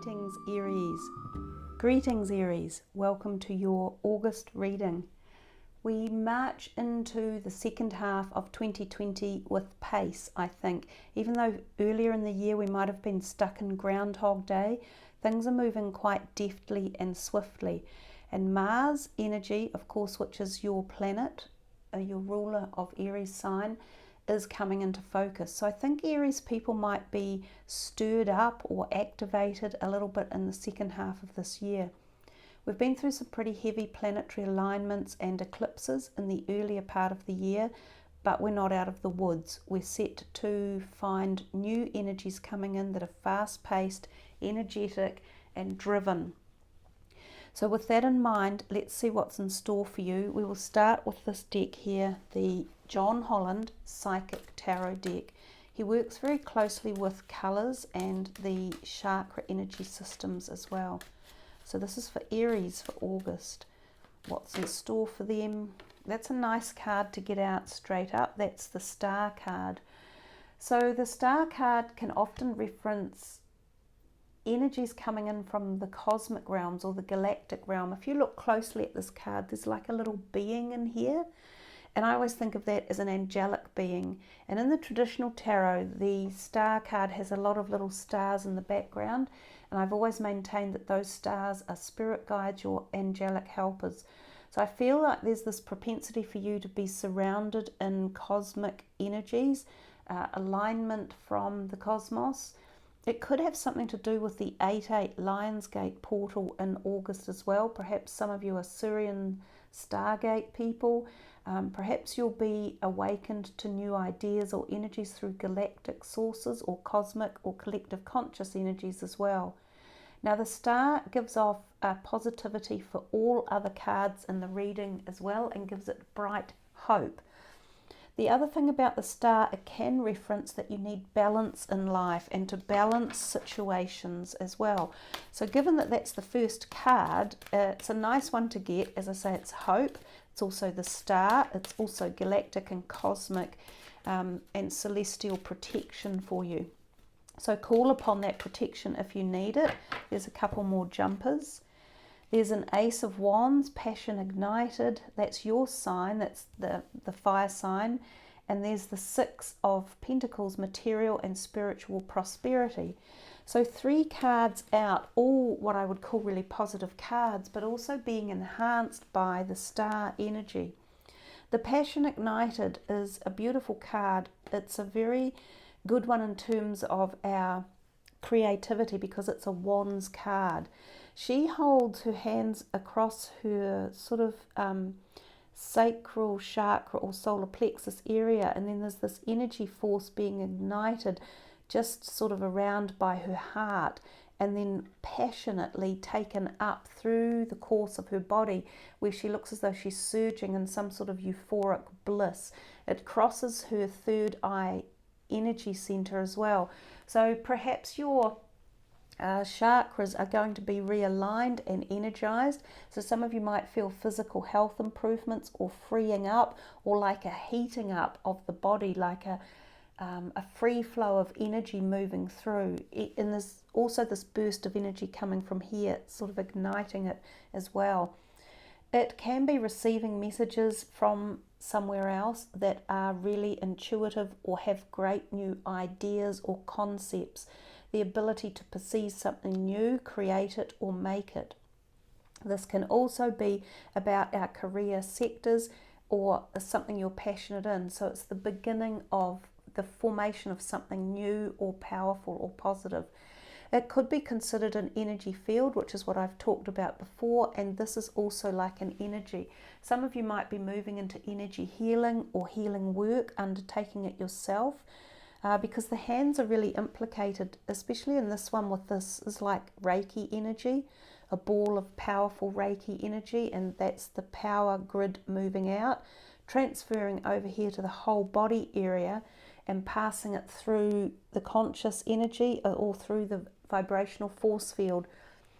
Greetings Aries. Greetings Aries. Welcome to your August reading. We march into the second half of 2020 with pace, I think. Even though earlier in the year we might have been stuck in Groundhog Day, things are moving quite deftly and swiftly. And Mars energy, of course, which is your planet, your ruler of Aries sign, is coming into focus. So I think Aries people might be stirred up or activated a little bit in the second half of this year. We've been through some pretty heavy planetary alignments and eclipses in the earlier part of the year, but we're not out of the woods. We're set to find new energies coming in that are fast-paced, energetic and driven. So with that in mind, let's see what's in store for you. We will start with this deck here, the John Holland Psychic Tarot deck. He works very closely with colours and the chakra energy systems as well. So this is for Aries for August. What's in store for them? That's a nice card to get out straight up. That's the Star card. So the Star card can often reference energies coming in from the cosmic realms or the galactic realm. If you look closely at this card, there's like a little being in here. And I always think of that as an angelic being. And in the traditional tarot, the Star card has a lot of little stars in the background. And I've always maintained that those stars are spirit guides, your angelic helpers. So I feel like there's this propensity for you to be surrounded in cosmic energies, alignment from the cosmos. It could have something to do with the 8-8 Lionsgate portal in August as well. Perhaps some of you are Syrian Stargate people. Perhaps you'll be awakened to new ideas or energies through galactic sources or cosmic or collective conscious energies as well. Now the Star gives off positivity for all other cards in the reading as well and gives it bright hope. The other thing about the Star, it can reference that you need balance in life and to balance situations as well. So given that that's the first card, it's a nice one to get. As I say, it's hope. It's also the Star. It's also galactic and cosmic and celestial protection for you. So call upon that protection if you need it. There's a couple more jumpers. There's an Ace of Wands, passion ignited. That's your sign. That's the fire sign. And there's the Six of Pentacles, material and spiritual prosperity. So 3 cards out, all what I would call really positive cards, but also being enhanced by the Star energy. The passion ignited is a beautiful card. It's a very good one in terms of our creativity because it's a Wands card. She holds her hands across her sort of sacral chakra or solar plexus area, and then there's this energy force being ignited just sort of around by her heart and then passionately taken up through the course of her body, where she looks as though she's surging in some sort of euphoric bliss. It crosses her third eye energy center as well. So perhaps your chakras are going to be realigned and energized. So some of you might feel physical health improvements or freeing up or like a heating up of the body, like a free flow of energy moving through. And there's also this burst of energy coming from here, sort of igniting it as well. It can be receiving messages from somewhere else that are really intuitive or have great new ideas or concepts. The ability to perceive something new, create it or make it. This can also be about our career sectors or something you're passionate in. So it's the beginning of the formation of something new or powerful or positive. It could be considered an energy field, which is what I've talked about before, and this is also like an energy. Some of you might be moving into energy healing or healing work, undertaking it yourself, because the hands are really implicated, especially in this one with this is like Reiki energy, a ball of powerful Reiki energy, and that's the power grid moving out, transferring over here to the whole body area and passing it through the conscious energy or through the vibrational force field.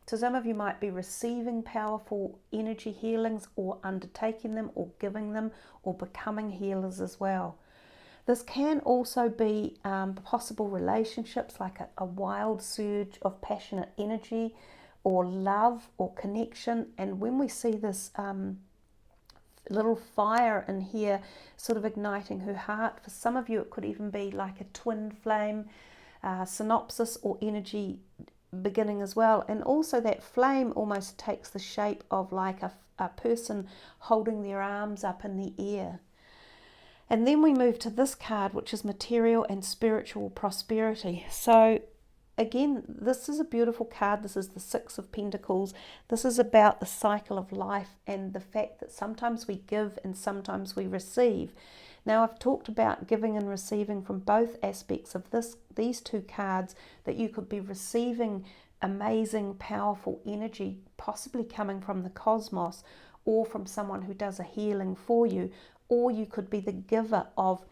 So some of you might be receiving powerful energy healings or undertaking them or giving them or becoming healers as well. This can also be possible relationships, like a wild surge of passionate energy or love or connection. And when we see this little fire in here sort of igniting her heart, for some of you it could even be like a twin flame synopsis or energy beginning as well. And also that flame almost takes the shape of like a person holding their arms up in the air. And then we move to this card, which is material and spiritual prosperity. So again, this is a beautiful card. This is the Six of Pentacles. This is about the cycle of life and the fact that sometimes we give and sometimes we receive. Now, I've talked about giving and receiving from both aspects of these two cards, that you could be receiving amazing, powerful energy, possibly coming from the cosmos or from someone who does a healing for you, or you could be the giver of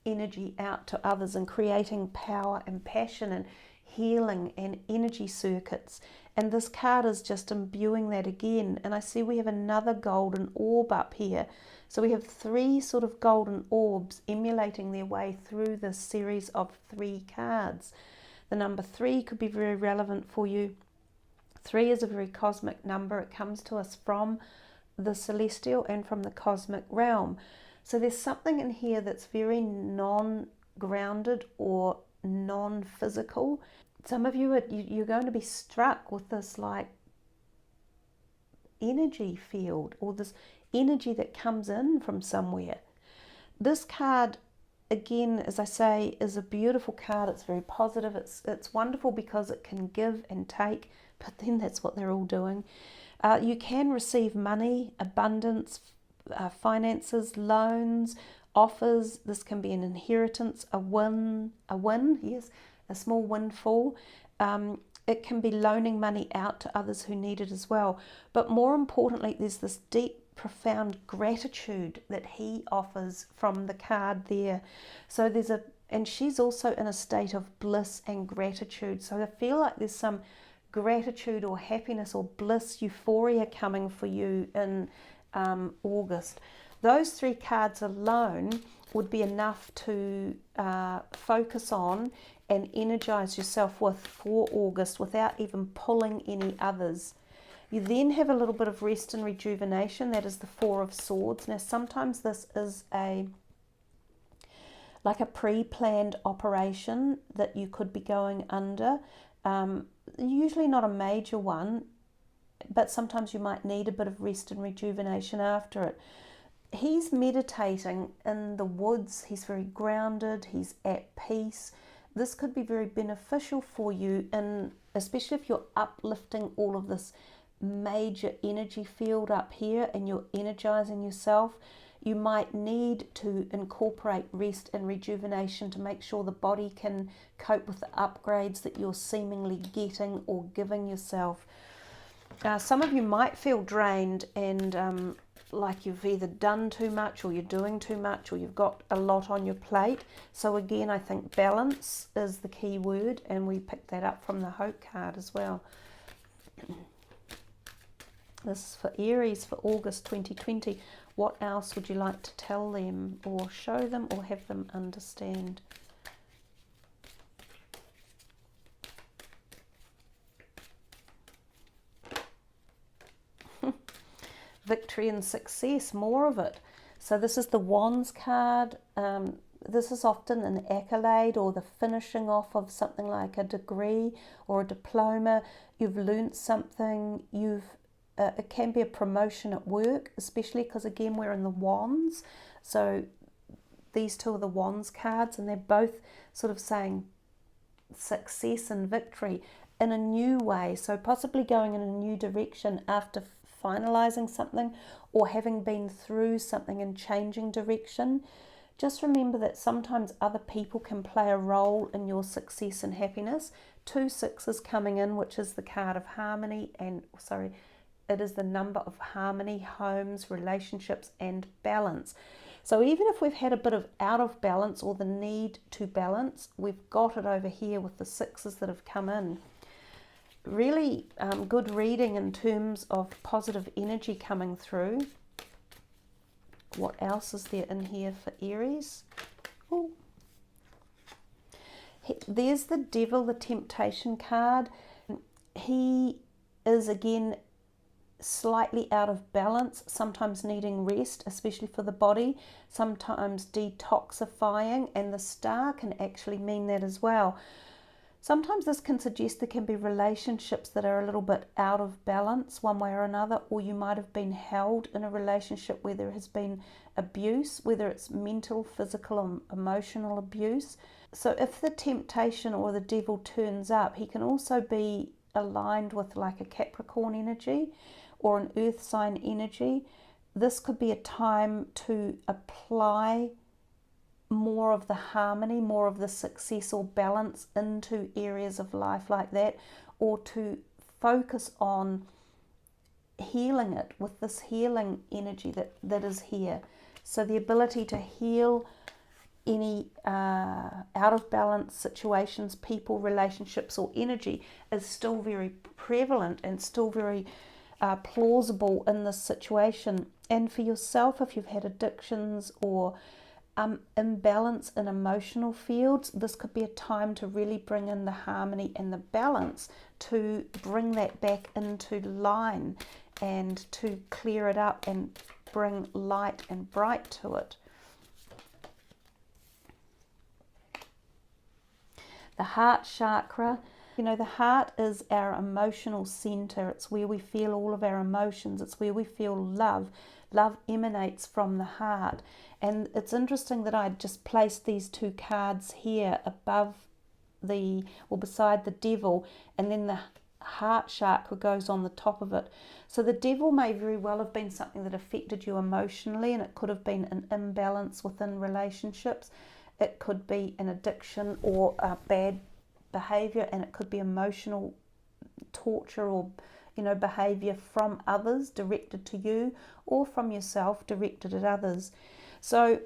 energy out to others and creating power and passion and healing and energy circuits. And this card is just imbuing that again. And I see we have another golden orb up here. So we have three sort of golden orbs emulating their way through this series of 3 cards. The number 3 could be very relevant for you. 3 is a very cosmic number. It comes to us from the celestial and from the cosmic realm. So there's something in here that's very non-grounded or non-physical. Some of you, you're going to be struck with this like energy field, or this energy that comes in from somewhere. This card, again, as I say, is a beautiful card. It's very positive. It's wonderful because it can give and take, but then that's what they're all doing. You can receive money, abundance, finances, loans, offers. This can be an inheritance, a win, yes, a small windfall. It can be loaning money out to others who need it as well. But more importantly, there's this deep, profound gratitude that he offers from the card there. So and she's also in a state of bliss and gratitude. So I feel like there's some gratitude or happiness or bliss, euphoria coming for you in August. Those 3 cards alone would be enough to focus on and energize yourself with for August without even pulling any others. You then have a little bit of rest and rejuvenation. That is the 4 of Swords. Now, sometimes this is like a pre-planned operation that you could be going under. Usually not a major one, but sometimes you might need a bit of rest and rejuvenation after it. He's meditating in the woods. He's very grounded. He's at peace. This could be very beneficial for you, and especially if you're uplifting all of this major energy field up here and you're energizing yourself. You might need to incorporate rest and rejuvenation to make sure the body can cope with the upgrades that you're seemingly getting or giving yourself. Some of you might feel drained and like you've either done too much or you're doing too much or you've got a lot on your plate. So again, I think balance is the key word, and we picked that up from the Hope card as well. This is for Aries for August 2020. What else would you like to tell them or show them or have them understand? Victory and success, more of it. So this is the Wands card. This is often an accolade or the finishing off of something like a degree or a diploma. You've learnt something. It can be a promotion at work, especially because again we're in the Wands. So these 2 are the Wands cards, and they're both sort of saying success and victory in a new way. So possibly going in a new direction after finalizing something or having been through something and changing direction. Just remember that sometimes other people can play a role in your success and happiness. 2 sixes coming in, which is the card of harmony, and it is the number of harmony, homes, relationships, and balance. So even if we've had a bit of out of balance or the need to balance, we've got it over here with the 6s that have come in. Really good reading in terms of positive energy coming through. What else is there in here for Aries? Oh. There's the devil, the temptation card. He is again slightly out of balance, sometimes needing rest, especially for the body, sometimes detoxifying, and the star can actually mean that as well. Sometimes this can suggest there can be relationships that are a little bit out of balance one way or another, or you might have been held in a relationship where there has been abuse, whether it's mental, physical, or emotional abuse. So if the temptation or the devil turns up, he can also be aligned with like a Capricorn energy or an earth sign energy. This could be a time to apply more of the harmony, more of the success or balance into areas of life like that, or to focus on healing it with this healing energy that is here. So the ability to heal any out of balance situations, people, relationships, or energy is still very prevalent and still very plausible in this situation. And for yourself, if you've had addictions or imbalance in emotional fields, this could be a time to really bring in the harmony and the balance to bring that back into line and to clear it up and bring light and bright to it. The heart chakra, you know, the heart is our emotional center. It's where we feel all of our emotions. It's where we feel love. Love emanates from the heart. And it's interesting that I just placed these two cards here above beside the devil, and then the heart chakra goes on the top of it. So the devil may very well have been something that affected you emotionally, and it could have been an imbalance within relationships. It could be an addiction or a bad behavior, and it could be emotional torture or behavior from others directed to you, or from yourself directed at others. So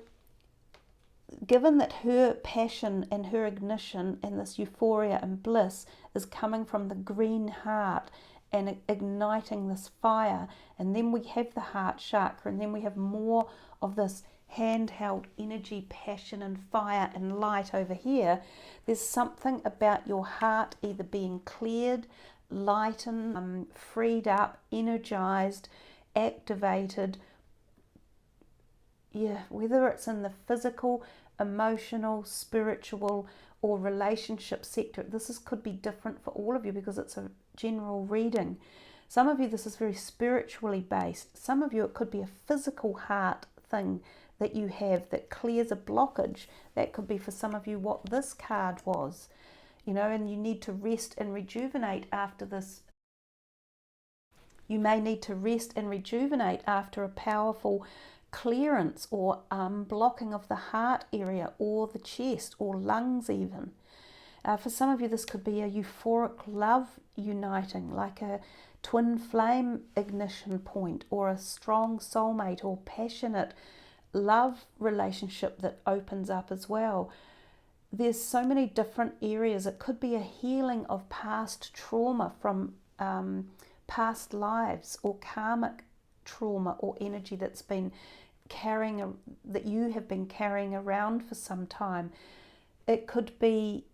given that her passion and her ignition and this euphoria and bliss is coming from the green heart and igniting this fire, and then we have the heart chakra, and then we have more of this handheld energy, passion and fire and light over here, there's something about your heart either being cleared, lightened, freed up, energized, activated. Whether it's in the physical, emotional, spiritual or relationship sector, could be different for all of you because it's a general reading. Some of you this is very spiritually based. Some of you it could be a physical heart thing that you have that clears a blockage. That could be for some of you what this card was, and you need to rest and rejuvenate after this. You may need to rest and rejuvenate after a powerful clearance or blocking of the heart area or the chest or lungs even. For some of you this could be a euphoric love uniting, like a twin flame ignition point, or a strong soulmate or passionate love relationship that opens up as well. There's so many different areas. It could be a healing of past trauma from past lives, or karmic trauma or energy that's been that you have been carrying around for some time. It could be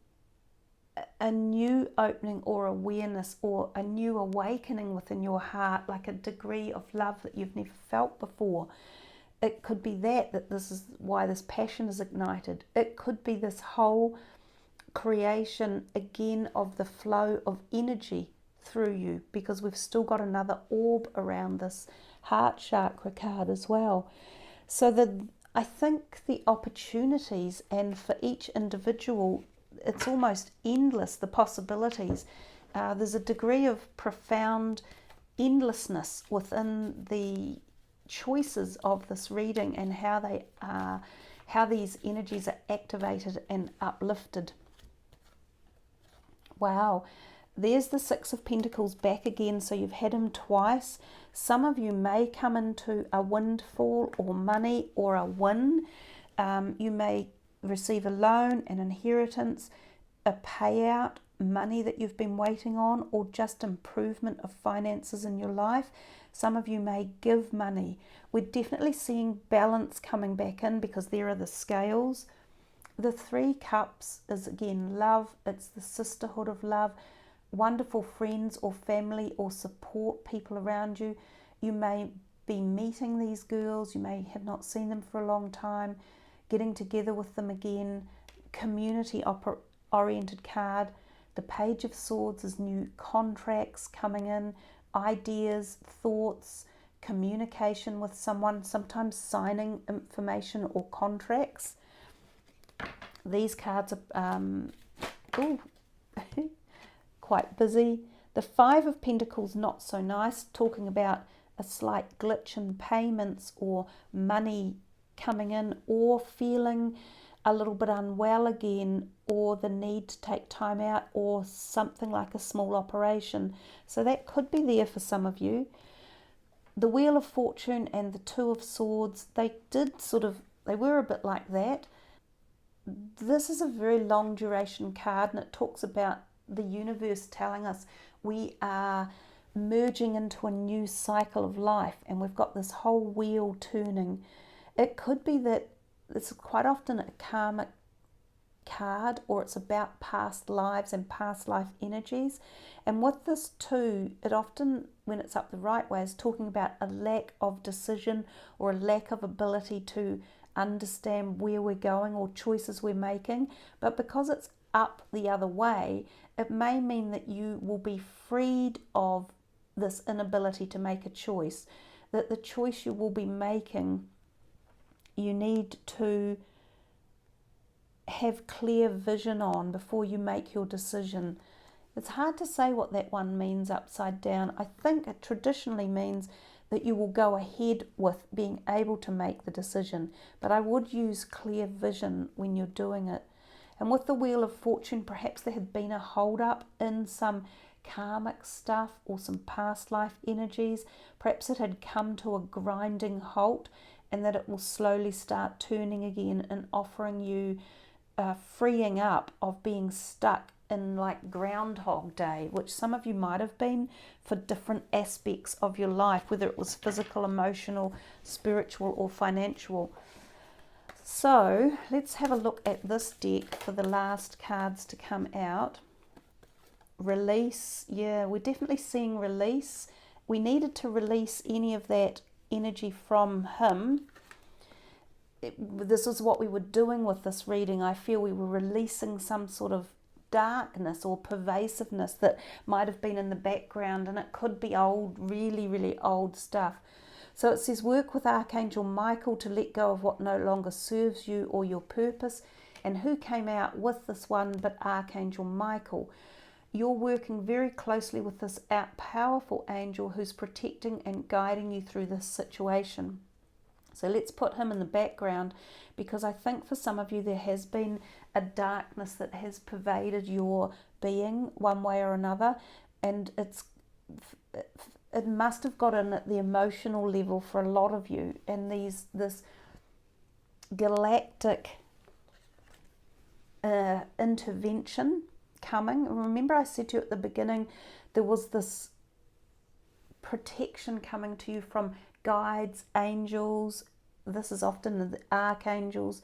a new opening or awareness or a new awakening within your heart, like a degree of love that you've never felt before. It could be that this is why this passion is ignited. It could be this whole creation again of the flow of energy through you, because we've still got another orb around this heart chakra card as well. So I think the opportunities, and for each individual it's almost endless, the possibilities. There's a degree of profound endlessness within the choices of this reading and how these energies are activated and uplifted. Wow, there's the Six of Pentacles back again, so you've had him twice. Some of you may come into a windfall or money or a win. You may receive a loan, an inheritance, a payout, money that you've been waiting on, or just improvement of finances in your life. Some of you may give money. We're definitely seeing balance coming back in, because there are the scales. The Three Cups is again love. It's the sisterhood of love, wonderful friends or family or support people around you. You may be meeting these girls, you may have not seen them for a long time, getting together with them again. Community oriented card. The Page of Swords is new contracts coming in, ideas, thoughts, communication with someone, sometimes signing information or contracts. These cards are quite busy. The Five of Pentacles, not so nice, talking about a slight glitch in payments or money coming in, or feeling a little bit unwell again, or the need to take time out, or something like a small operation. So that could be there for some of you. The Wheel of Fortune and the Two of Swords, they were a bit like that. This is a very long duration card, and it talks about the universe telling us we are merging into a new cycle of life, and we've got this whole wheel turning. It could be that this is quite often a karmic card, or it's about past lives and past life energies. And with this too, it often, when it's up the right way, is talking about a lack of decision or a lack of ability to understand where we're going or choices we're making. But because it's up the other way, it may mean that you will be freed of this inability to make a choice, that the choice you will be making, you need to have clear vision on before you make your decision. It's hard to say what that one means upside down. I think it traditionally means that you will go ahead with being able to make the decision, but I would use clear vision when you're doing it. And with the Wheel of Fortune, perhaps there had been a hold up in some karmic stuff or some past life energies. Perhaps it had come to a grinding halt, and that it will slowly start turning again and offering you freeing up of being stuck in like Groundhog Day, which some of you might have been for different aspects of your life, whether it was physical, emotional, spiritual, or financial. So let's have a look at this deck for the last cards to come out. Release. Yeah, we're definitely seeing release. We needed to release any of that energy from him. This is what we were doing with this reading. I feel we were releasing some sort of darkness or pervasiveness that might have been in the background, and it could be old, really, really old stuff. So it says, work with Archangel Michael to let go of what no longer serves you or your purpose. And who came out with this one but Archangel Michael? You're working very closely with this powerful angel who's protecting and guiding you through this situation. So let's put him in the background, because I think for some of you there has been a darkness that has pervaded your being one way or another, and it must have got in at the emotional level for a lot of you, and this galactic intervention coming. Remember I said to you at the beginning, there was this protection coming to you from guides, angels. This is often the archangels,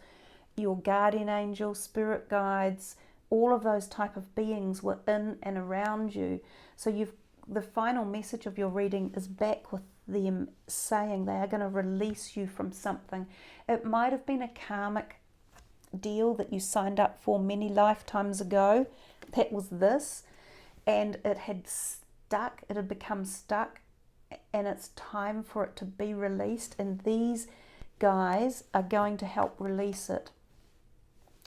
your guardian angels, spirit guides. All of those type of beings were in and around you. So the final message of your reading is back with them saying they are going to release you from something. It might have been a karmic deal that you signed up for many lifetimes ago. That was this, and it had become stuck, and it's time for it to be released, and these guys are going to help release it.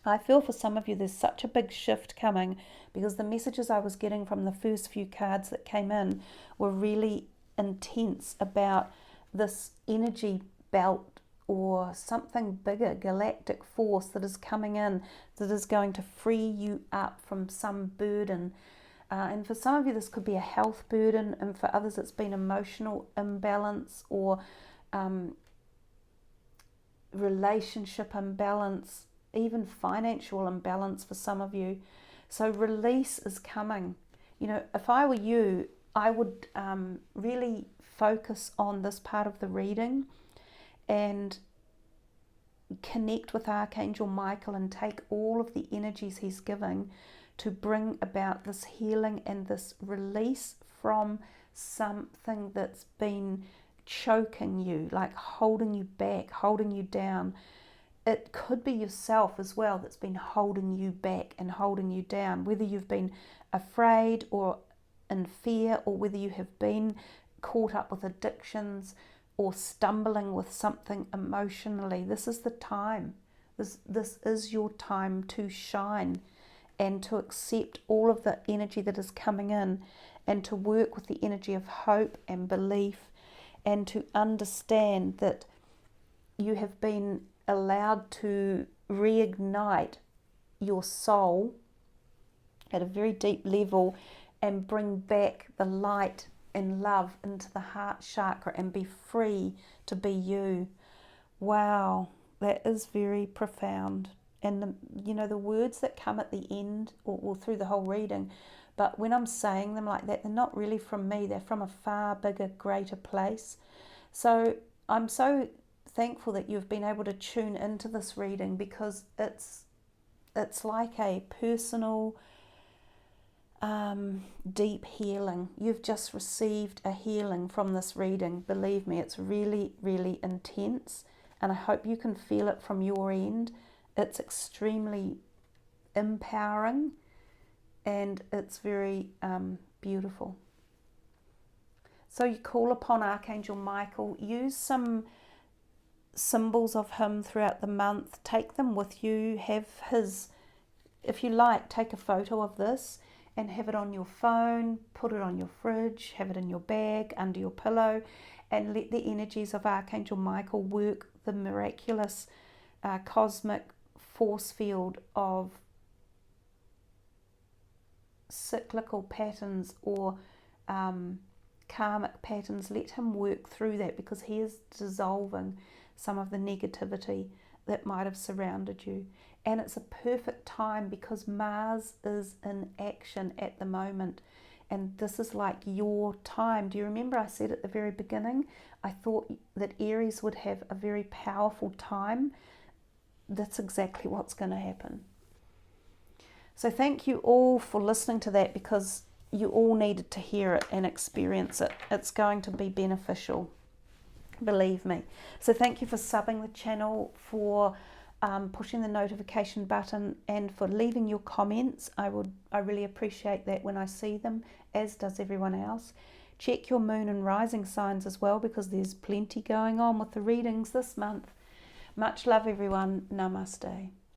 I feel for some of you there's such a big shift coming, because the messages I was getting from the first few cards that came in were really intense about this energy belt or something bigger, galactic force that is coming in, that is going to free you up from some burden. And for some of you this could be a health burden, and for others it's been emotional imbalance or relationship imbalance, even financial imbalance for some of you. So release is coming. You know, if I were you, I would really focus on this part of the reading and connect with Archangel Michael and take all of the energies he's giving to bring about this healing and this release from something that's been choking you, like holding you back, holding you down. It could be yourself as well that's been holding you back and holding you down, whether you've been afraid or in fear, or whether you have been caught up with addictions or stumbling with something emotionally. This is the time. This is your time to shine and to accept all of the energy that is coming in, and to work with the energy of hope and belief, and to understand that you have been allowed to reignite your soul at a very deep level and bring back the light and love into the heart chakra and be free to be you. Wow, that is very profound. And the words that come at the end or through the whole reading, but when I'm saying them like that, they're not really from me, they're from a far bigger, greater place. So I'm so thankful that you've been able to tune into this reading, because it's like a personal deep healing. You've just received a healing from this reading. Believe me, it's really, really intense, and I hope you can feel it from your end. It's extremely empowering, and it's very beautiful. So you call upon Archangel Michael. Use some symbols of him throughout the month. Take them with you. Have his, if you like, take a photo of this and have it on your phone, put it on your fridge, have it in your bag, under your pillow, and let the energies of Archangel Michael work the miraculous cosmic force field of cyclical patterns or karmic patterns. Let him work through that, because he is dissolving some of the negativity that might have surrounded you. And it's a perfect time because Mars is in action at the moment, and this is like your time. Do you remember I said at the very beginning I thought that Aries would have a very powerful time? That's exactly what's going to happen. So thank you all for listening to that, because you all needed to hear it and experience it. It's going to be beneficial, believe me. So thank you for subbing the channel, for pushing the notification button, and for leaving your comments. I really appreciate that when I see them, as does everyone else. Check your moon and rising signs as well, because there's plenty going on with the readings this month. Much love, everyone. Namaste.